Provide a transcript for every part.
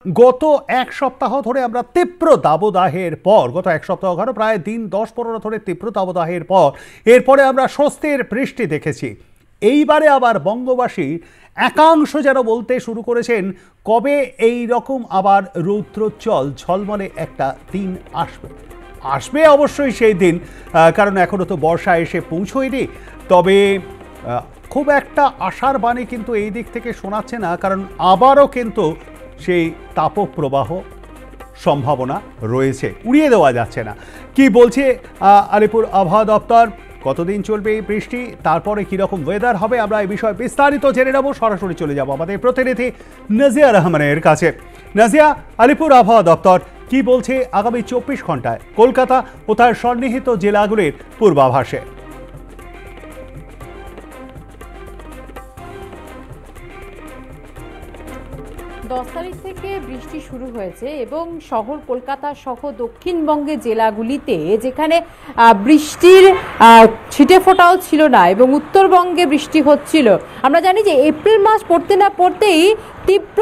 গত এক সপ্তাহ ধরে আমরা তীব্র দাবদাহের পর গত এক সপ্তাহ প্রায় দিন 10-15 ধরে তীব্র দাবদাহের পর এরপরে আমরা স্বস্তির বৃষ্টি দেখেছি। এইবারে আবার বঙ্গবাসী একাংশ যেন বলতে শুরু করেছেন কবে এই রকম আবার রৌদ্রোজ্জ্বল ঝলমলে একটা দিন আসবে। আসবে অবশ্যই সেই দিন, কারণ এখনও তো বর্ষা এসে পৌঁছয়নি। তবে খুব একটা আশার বাণী কিন্তু এই দিক থেকে শোনাচ্ছে না, কারণ আবারও কিন্তু সেই তাপপ্রবাহ সম্ভাবনা রয়েছে, উড়িয়ে দেওয়া যাচ্ছে না। কি বলছে আলিপুর আবহাওয়া দপ্তর, কতদিন চলবে এই বৃষ্টি, তারপরে কীরকম ওয়েদার হবে, আমরা এই বিষয়ে বিস্তারিত জেনে নেব। সরাসরি চলে যাব আমাদের প্রতিনিধি নাজিয়া রহমানের কাছে। নাজিয়া, আলিপুর আবহাওয়া দপ্তর কি বলছে আগামী 24 ঘন্টায় কলকাতা ও তার সন্নিহিত জেলাগুলির পূর্বাভাসে? 10 তারিখ থেকে বৃষ্টি শুরু হয়েছে এবং শহর কলকাতা সহ দক্ষিণবঙ্গের জেলাগুলিতে যেখানে বৃষ্টির ছিটে ফোটাও ছিল না এবং উত্তরবঙ্গে বৃষ্টি হচ্ছিল। আমরা জানি যে এপ্রিল মাস পড়তে না পড়তেই তীব্র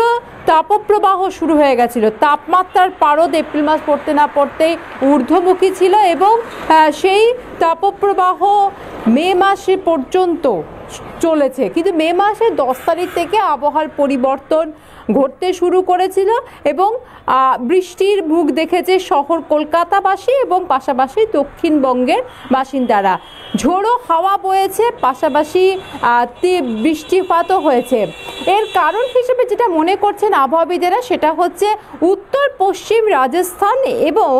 তাপপ্রবাহ শুরু হয়ে গেছিল। তাপমাত্রার পারদ এপ্রিল মাস পড়তে না পড়তেই ঊর্ধ্বমুখী ছিল এবং সেই তাপপ্রবাহ মে মাসে পর্যন্ত চলেছে। কিন্তু মে মাসে 10 তারিখ থেকে আবহাওয়ার পরিবর্তন ঘটতে শুরু করেছিল এবং বৃষ্টির মুখ দেখেছে শহর কলকাতাবাসী এবং পাশাপাশি দক্ষিণবঙ্গের বাসিন্দারা। ঝোড়ো হাওয়া বয়েছে, পাশাপাশি বৃষ্টিপাতও হয়েছে। এর কারণ হিসেবে যেটা মনে করছেন আবহাওয়াবিদেরা সেটা হচ্ছে উত্তর পশ্চিম রাজস্থান এবং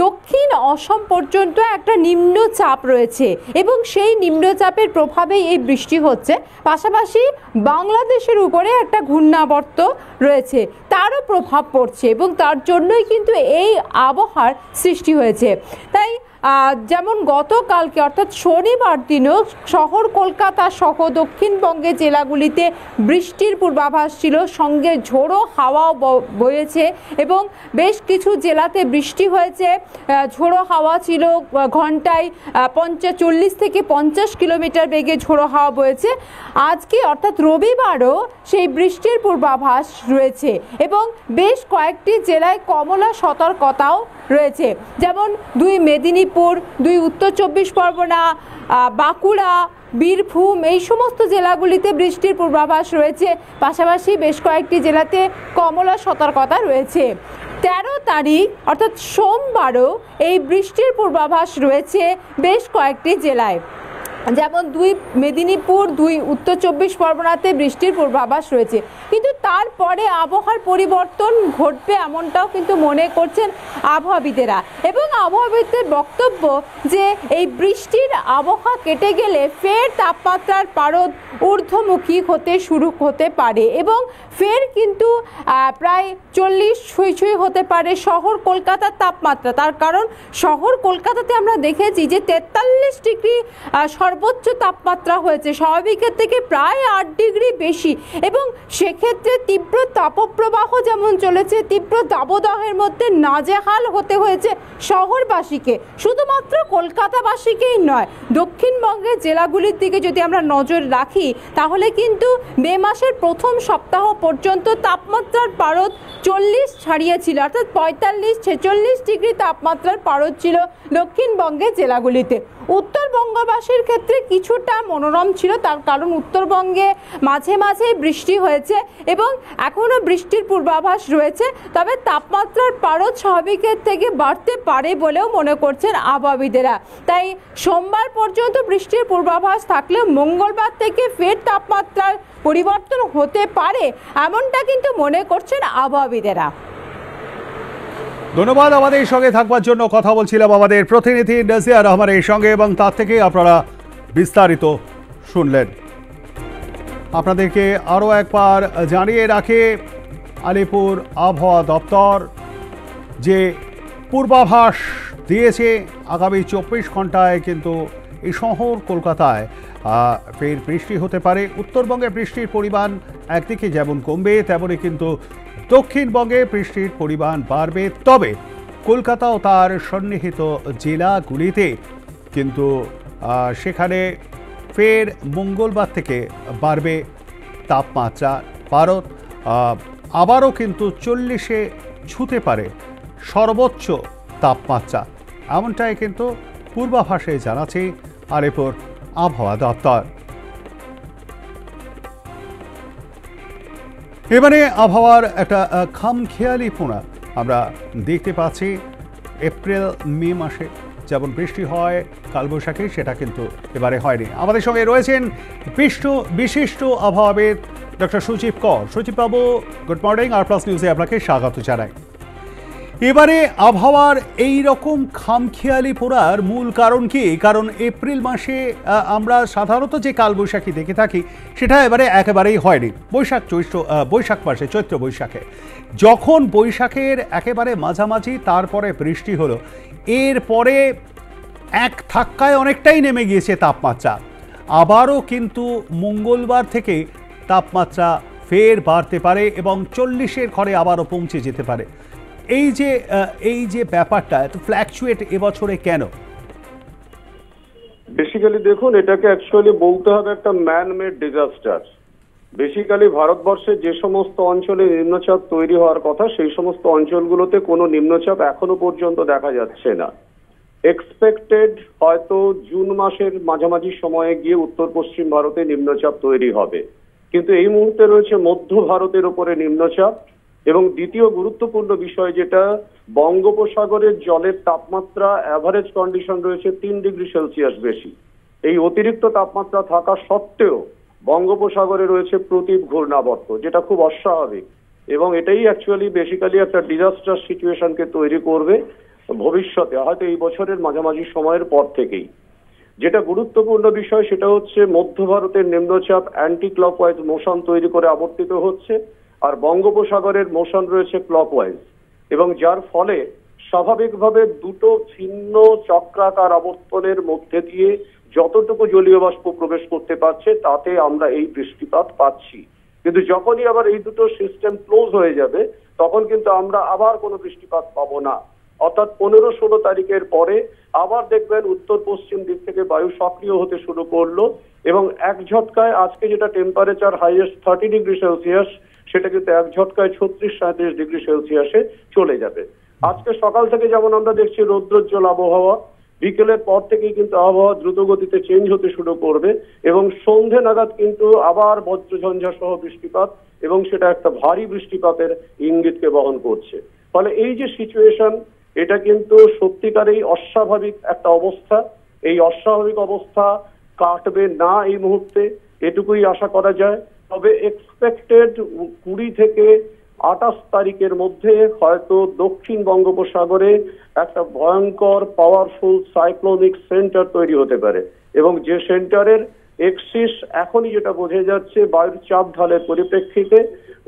দক্ষিণ অসম পর্যন্ত একটা নিম্নচাপ রয়েছে এবং সেই নিম্নচাপের প্রভাবেই এই বৃষ্টি হচ্ছে। পাশাপাশি বাংলাদেশের উপরে একটা ঘূর্ণাবর্ত রয়েছে, তারও প্রভাব পড়ছে এবং তার জন্যই কিন্তু এই আবহাওয়ার সৃষ্টি হয়েছে। তাই যেমন গতকালকে অর্থাৎ শনিবার দিনও শহর কলকাতা সহ দক্ষিণবঙ্গের জেলাগুলিতে বৃষ্টির পূর্বাভাস ছিল, সঙ্গে ঝোড়ো হাওয়াও বয়েছে এবং বেশ কিছু জেলাতে বৃষ্টি হয়েছে। ঝোড়ো হাওয়া ছিল ঘন্টায় 40 থেকে 50 কিলোমিটার বেগে ঝোড়ো হাওয়া বয়েছে। আজকে অর্থাৎ রবিবারও সেই বৃষ্টির পূর্বাভাস রয়েছে এবং বেশ কয়েকটি জেলায় কমলা সতর্কতাও রয়েছে, যেমন 2 মেদিনীপুর, 2 উত্তর 24 পরগনা, বাঁকুড়া, বীরভূম, এই সমস্ত জেলাগুলিতে বৃষ্টির পূর্বাভাস রয়েছে। পাশাপাশি বেশ কয়েকটি জেলাতে কমলা সতর্কতা রয়েছে। 13 তারিখ অর্থাৎ সোমবারও এই বৃষ্টির পূর্বাভাস রয়েছে বেশ কয়েকটি জেলায়, যেমন 2 মেদিনীপুর, 2 উত্তর 24 পরগনাতে বৃষ্টির পূর্বাভাস রয়েছে। কিন্তু তারপরে আবহাওয়ার পরিবর্তন ঘটবে এমনটাও কিন্তু মনে করছেন আবহাওয়াবিদেরা এবং আবহাওয়াবিদদের বক্তব্য যে এই বৃষ্টির আবহাওয়া কেটে গেলে ফের তাপমাত্রার পারদ ঊর্ধ্বমুখী হতে পারে এবং ফের কিন্তু প্রায় 40 ছুঁই হতে পারে শহর কলকাতার তাপমাত্রা। তার কারণ শহর কলকাতাতে আমরা দেখেছি যে 43 ডিগ্রি সর্বোচ্চ তাপমাত্রা হয়েছে, স্বাভাবিকের থেকে প্রায় 8 ডিগ্রি বেশি এবং সেক্ষেত্রে তীব্র তাপপ্রবাহ যেমন চলেছে, তীব্র দাবদাহের মধ্যে নাজেহাল হতে হয়েছে শহরবাসীকে, শুধুমাত্র কলকাতাবাসীকেই নয়। দক্ষিণবঙ্গের জেলাগুলির দিকে যদি আমরা নজর রাখি তাহলে কিন্তু মে মাসের প্রথম সপ্তাহ পর্যন্ত তাপমাত্রার পারদ 40 ছাড়িয়েছিল, অর্থাৎ 45-46 ডিগ্রি তাপমাত্রার পারদ ছিল দক্ষিণবঙ্গের জেলাগুলিতে। উত্তরবঙ্গবাসীর ক্ষেত্রে কিছুটা মনোরম ছিল, তার কারণ উত্তরবঙ্গে মাঝে মাঝে বৃষ্টি হয়েছে এবং এখনও বৃষ্টির পূর্বাভাস রয়েছে। তবে তাপমাত্রার পারদ স্বাভাবিকের থেকে বাড়তে পারে বলেও মনে করছেন আবহাওয়াবিদেরা। তাই সোমবার পর্যন্ত বৃষ্টির পূর্বাভাস থাকলেও মঙ্গলবার থেকে ফের তাপমাত্রার পরিবর্তন হতে পারে এমনটা কিন্তু মনে করছেন আবহাওয়াবিদেরা। ধন্যবাদ আমাদের সঙ্গে থাকবার জন্য। কথা বলছিলাম আমাদের প্রতিনিধি নাজিয়া রহমানের সঙ্গে এবং তার থেকে আপনারা বিস্তারিত শুনলেন। আপনাদেরকে আরও একবার জানিয়ে রাখে আলিপুর আবহাওয়া দপ্তর যে পূর্বাভাস দিয়েছে আগামী 24 ঘন্টায় কিন্তু এই শহর কলকাতায় ফের বৃষ্টি হতে পারে। উত্তরবঙ্গে বৃষ্টির পরিমাণ একদিকে যেমন কমবে তেমনই কিন্তু দক্ষিণবঙ্গে বৃষ্টির পরিমাণ বাড়বে। তবে কলকাতা ও তার সন্নিহিত জেলাগুলিতে কিন্তু সেখানে ফের মঙ্গলবার থেকে বাড়বে তাপমাত্রা পারদ। আবারও কিন্তু 40-এ ছুঁতে পারে সর্বোচ্চ তাপমাত্রা, এমনটাই কিন্তু পূর্বাভাসে জানাচ্ছে আলিপুর আবহাওয়া দপ্তর। এবারে আবহাওয়ার একটা খামখেয়ালিপনা আমরা দেখতে পাচ্ছি। এপ্রিল মে মাসে যেমন বৃষ্টি হয় কালবৈশাখী, সেটা কিন্তু এবারে হয়নি। আমাদের সঙ্গে রয়েছেন বিশিষ্ট আবহাওয়াবিদ ডক্টর সুচিপ কর। সুচিপবাবু, গুড মর্নিং। আর প্লাস নিউজে আপনাকে স্বাগত জানাই। এবারে আবহাওয়ার এই রকম খামখেয়ালি পড়ার মূল কারণ কি? কারণ এপ্রিল মাসে আমরা সাধারণত যে কালবৈশাখী দেখে থাকি সেটা এবারে একেবারেই হয়নি। বৈশাখ মাসে, চৈত্র বৈশাখে, যখন বৈশাখের একেবারে মাঝামাঝি তারপরে বৃষ্টি হলো, এরপরে এক ধাক্কায় অনেকটাই নেমে গিয়েছে তাপমাত্রা। আবারও কিন্তু মঙ্গলবার থেকে তাপমাত্রা ফের বাড়তে পারে এবং 40-এর ঘরে আবারও পৌঁছে যেতে পারে। এই যে ব্যাপারটা এত ফ্ল্যাকচুয়েট এবছরে কেন? বেসিক্যালি দেখুন, এটাকে অ্যাকচুয়ালি বলতে হবে একটা ম্যান মেড ডিজাস্টার। বেসিক্যালি ভারতবর্ষে যে সমস্ত অঞ্চলে নিম্নচাপ তৈরি হওয়ার কথা, সেই সমস্ত অঞ্চলগুলোতে কোনো নিম্নচাপ এখনো পর্যন্ত দেখা যাচ্ছে না। এক্সপেক্টেড হয়তো জুন মাসের মাঝামাঝি সময়ে গিয়ে উত্তর পশ্চিম ভারতে নিম্নচাপ তৈরি হবে, কিন্তু এই মুহূর্তে রয়েছে মধ্য ভারতের উপরে নিম্নচাপ। এবং দ্বিতীয় গুরুত্বপূর্ণ বিষয় যেটা, বঙ্গোপসাগরের জলের তাপমাত্রা অ্যাভারেজ কন্ডিশন রয়েছে 3 ডিগ্রি সেলসিয়াস বেশি। এই অতিরিক্ত তাপমাত্রা থাকা সত্ত্বেও বঙ্গোপসাগরে রয়েছে প্রতীপ ঘূর্ণাবর্ত, যেটা খুব অস্বাভাবিক। এবং এটাই অ্যাকচুয়ালি বেসিক্যালি একটা ডিজাস্টার সিচুয়েশনকে তৈরি করবে ভবিষ্যতে, হয়তো এই বছরের মাঝামাঝি সময়ের পর থেকেই। যেটা গুরুত্বপূর্ণ বিষয় সেটা হচ্ছে মধ্য ভারতের নিম্নচাপ অ্যান্টি ক্লকওয়াইজ মোশন তৈরি করে আবর্তিত হচ্ছে, আর বঙ্গোপসাগরের মোশন রয়েছে ক্লকওয়াইজ, এবং যার ফলে স্বাভাবিকভাবে দুটো ভিন্ন চক্রাকার আবর্তনের মধ্যে দিয়ে যতটুকু জলীয় বাষ্প প্রবেশ করতে পারছে তাতে আমরা এই বৃষ্টিপাত পাচ্ছি। কিন্তু যখনই আবার এই দুটো সিস্টেম ক্লোজ হয়ে যাবে তখন কিন্তু আমরা আবার কোনো বৃষ্টিপাত পাবো না। অর্থাৎ 15-16 তারিখের পরে আবার দেখবেন উত্তর পশ্চিম দিক থেকে বায়ু সক্রিয় হতে শুরু করলো, এবং এক ঝটকায় আজকে যেটা টেম্পারেচার হাইয়েস্ট 30 ডিগ্রি সেলসিয়াস, সেটা কিন্তু এক ঝটকায় 36-37 ডিগ্রি সেলসিয়াসে চলে যাবে। আজকে সকাল থেকে যেমন আমরা দেখছি রৌদ্রোজ্জ্বল আবহাওয়া, বিকেলের পর থেকেই কিন্তু আবহাওয়া দ্রুত গতিতে চেঞ্জ হতে শুরু করবে, এবং সন্ধে নাগাদ কিন্তু আবার বজ্রঝঞ্ঝা সহ বৃষ্টিপাত, এবং সেটা একটা ভারী বৃষ্টিপাতের ইঙ্গিতকে বহন করছে। ফলে এই যে সিচুয়েশন, এটা কিন্তু সত্যিকারেই অস্বাভাবিক একটা অবস্থা। এই অস্বাভাবিক অবস্থা কাটবে না এই মুহূর্তে, এটুকুই আশা করা যায়। তবে এক্সপেক্টেড 20 থেকে 28 তারিখের মধ্যে হয়তো দক্ষিণ বঙ্গোপসাগরে একটা ভয়ঙ্কর পাওয়ারফুল সাইক্লোনিক সেন্টার তৈরি হতে পারে, এবং যে সেন্টারের এক্সিস এখনই যেটা বোঝা যাচ্ছে বায়ুর চাপ ঢালের পরিপ্রেক্ষিতে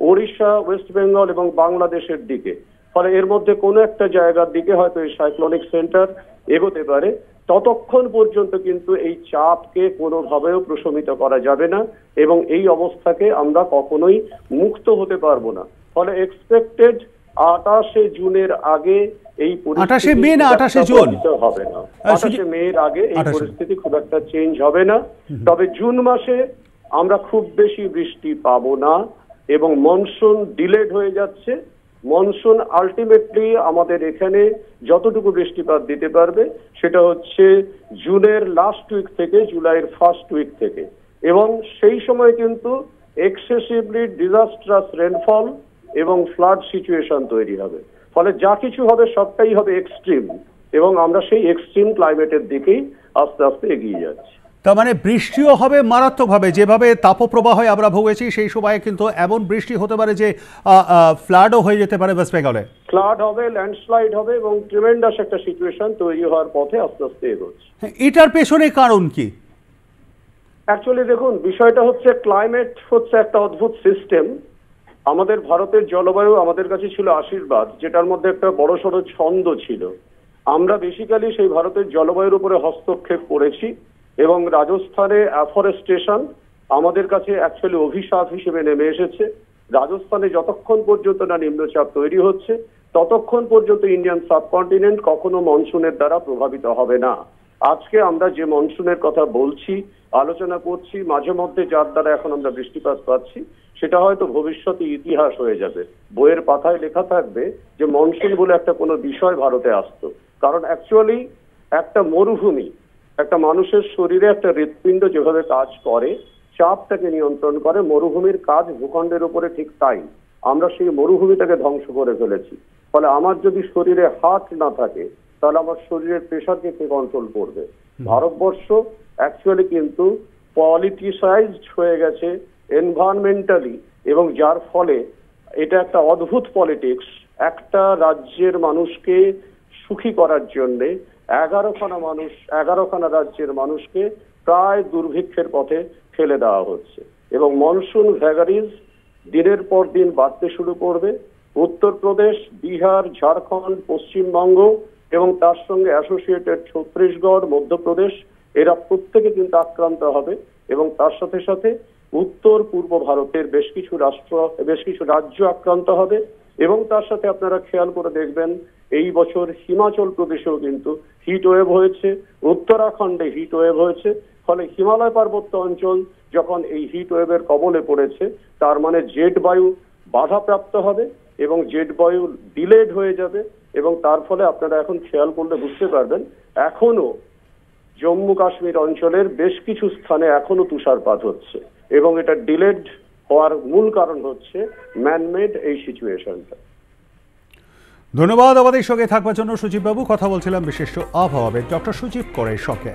ওড়িশা, ওয়েস্ট বেঙ্গল এবং বাংলাদেশের দিকে। ফলে এর মধ্যে কোনো একটা জায়গার দিকে হয়তো এই সাইক্লোনিক সেন্টার এগোতে পারে। ততক্ষণ পর্যন্ত কিন্তু এই চাপকে কোনোভাবেও প্রশমিত করা যাবে না, এবং এই অবস্থাকে আমরা কখনোই মুক্ত হতে পারবো না। ফলে এক্সপেক্টেড 28শে জুনের আগে এই পরিস্থিতি হবে না। 28শে মের আগে এই পরিস্থিতি খুব একটা চেঞ্জ হবে না। তবে জুন মাসে আমরা খুব বেশি বৃষ্টি পাবো না, এবং মনসুন ডিলেড হয়ে যাচ্ছে। মনসুন আলটিমেটলি আমাদের এখানে যতটুকু বৃষ্টিপাত দিতে পারবে সেটা হচ্ছে জুনের লাস্ট উইক থেকে জুলাইয়ের ফার্স্ট উইক থেকে, এবং সেই সময় কিন্তু এক্সেসিভলি ডিজাস্ট্রাস রেনফল এবং ফ্লাড সিচুয়েশন তৈরি হবে। ফলে যা কিছু হবে সবটাই হবে এক্সট্রিম, এবং আমরা সেই এক্সট্রিম ক্লাইমেটের দিকেই আস্তে আস্তে এগিয়ে যাচ্ছি। তার মানে বৃষ্টিও হবে মারাত্মকভাবে, যেভাবে তাপপ্রবাহে আমরা ভুগেছি সেই সময়ে কিন্তু এমন বৃষ্টি হতে পারে যে ফ্লাডও হয়ে যেতে পারে ওয়েস্ট বেঙ্গলে। ফ্লাড হবে, ল্যান্ডস্লাইড হবে, এবং ট্রিমেন্ডাস একটা সিচুয়েশন তৈরি হওয়ার পথে আস্তে আস্তে এগোচ্ছে। এটার পেছনে কারণ কি? অ্যাকচুয়ালি দেখুন, বিষয়টা হচ্ছে ক্লাইমেট হচ্ছে একটা অদ্ভুত সিস্টেম। আমাদের ভারতের জলবায়ু আমাদের কাছে ছিল আশীর্বাদ, যেটার মধ্যে একটা বড়সড় ছন্দ ছিল। আমরা বেসিক্যালি সেই ভারতের জলবায়ুর উপরে হস্তক্ষেপ করেছি, এবং রাজস্থানে অ্যাফরেস্টেশন আমাদের কাছে অ্যাকচুয়ালি অভিশাপ হিসেবে নেমে এসেছে। রাজস্থানে যতক্ষণ পর্যন্ত না নিম্নচাপ তৈরি হচ্ছে ততক্ষণ পর্যন্ত ইন্ডিয়ান সাবকন্টিনেন্ট কখনো মনসুনের দ্বারা প্রভাবিত হবে না। আজকে আমরা যে মনসুনের কথা বলছি, আলোচনা করছি, মাঝে মধ্যে যার দ্বারা এখন আমরা বৃষ্টিপাত পাচ্ছি, সেটা হয়তো ভবিষ্যতে ইতিহাস হয়ে যাবে। বইয়ের পাতায় লেখা থাকবে যে মনসুন বলে একটা কোনো বিষয় ভারতে আসতো। কারণ অ্যাকচুয়ালি একটা মরুভূমি একটা মানুষের শরীরে একটা হৃৎপিণ্ড যেভাবে কাজ করে, চাপটাকে নিয়ন্ত্রণ করে, মরুভূমির কাজ ভূখণ্ডের উপরে ঠিক তাই। আমরা সেই মরুভূমিটাকে ধ্বংস করে ফেলেছি। ফলে আমার যদি শরীরে হার্ট না থাকে, তাহলে আমার শরীরের প্রেশারকে কে কন্ট্রোল করবে? ভারতবর্ষ অ্যাকচুয়ালি কিন্তু পলিটিসাইজড হয়ে গেছে এনভায়রনমেন্টালি, এবং যার ফলে এটা একটা অদ্ভুত পলিটিক্স। একটা রাজ্যের মানুষকে সুখী করার জন্য 11খানা রাজ্যের মানুষকে প্রায় দুর্ভিক্ষের পথে ফেলে দেওয়া হচ্ছে। এবং মনসুন ভ্যাগারিজ দিনের পর দিন বাড়তে শুরু করবে। উত্তরপ্রদেশ, বিহার, ঝাড়খণ্ড, পশ্চিমবঙ্গ এবং তার সঙ্গে অ্যাসোসিয়েটেড ছত্তিশগড়, মধ্যপ্রদেশ, এরা প্রত্যেকে কিন্তু আক্রান্ত হবে। এবং তার সাথে সাথে উত্তর পূর্ব ভারতের বেশ কিছু রাজ্য আক্রান্ত হবে। এবং তার সাথে আপনারা খেয়াল করে দেখবেন, এই বছর হিমাচল প্রদেশেও কিন্তু হিট ওয়েভ হয়েছে, উত্তরাখণ্ডে হিট ওয়েভ হয়েছে। ফলে হিমালয় পার্বত্য অঞ্চল যখন এই হিট ওয়েভের কবলে পড়েছে, তার মানে জেট বায়ু বাধাপ্রাপ্ত হবে এবং জেট বায়ু ডিলেড হয়ে যাবে। এবং তার ফলে আপনারা এখন খেয়াল করলে বুঝতে পারবেন, এখনো জম্মু কাশ্মীর অঞ্চলের বেশ কিছু স্থানে এখনো তুষারপাত হচ্ছে। এবং এটা ডিলেড হওয়ার মূল কারণ হচ্ছে ম্যানমেড এই সিচুয়েশনটা। ধন্যবাদ আমাদের সঙ্গে থাকবার জন্য সুজীব বাবু। কথা বলছিলাম বিশিষ্ট আবহাওয়াবিদ ডক্টর সুজীব কোরের সঙ্গে।